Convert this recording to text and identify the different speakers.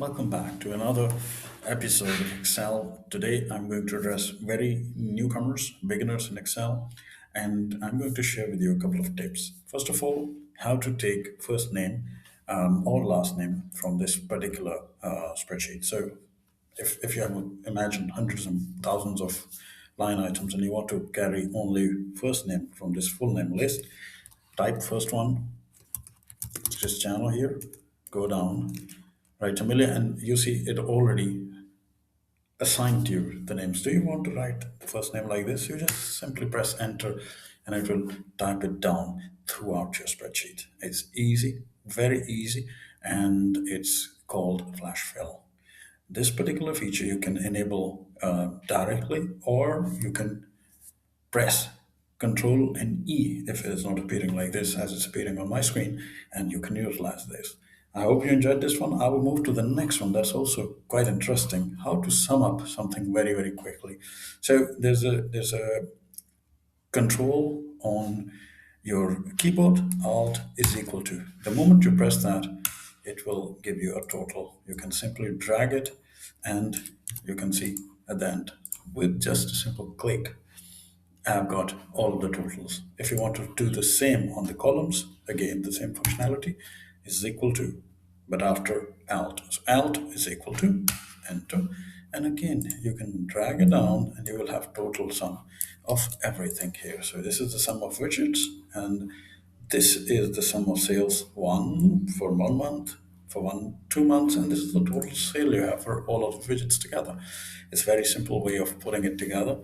Speaker 1: welcome back to another episode of Excel. Today, I'm going to address very newcomers, beginners in Excel, and I'm going to share with you a couple of tips. First of all, how to take first name or last name from this particular spreadsheet. So, if you have imagine hundreds and thousands of line items and you want to carry only first name from this full name list, type first one, Cristiano here, go down, write a million, and you see it already assigned you the names. Do you want to write the first name like this? You just simply press enter and it will type it down throughout your spreadsheet. It's easy, very easy, and it's called flash fill. This particular feature you can enable directly, or you can press Control and E if it is not appearing like this as it's appearing on my screen, and you can utilize this. I hope you enjoyed this one. I will move to the next one that's also quite interesting. How to sum up something very, very quickly. So there's a control on your keyboard. Alt is equal to. The moment you press that, it will give you a total. You can simply drag it and you can see at the end with just a simple click I've got all of the totals. If you want to do the same on the columns, again, the same functionality is equal to, but after Alt. So Alt is equal to, enter, and again, you can drag it down and you will have total sum of everything here. So this is the sum of widgets, and this is the sum of sales one for 1 month, for 2 months, and this is the total sale you have for all of the widgets together. It's a very simple way of putting it together.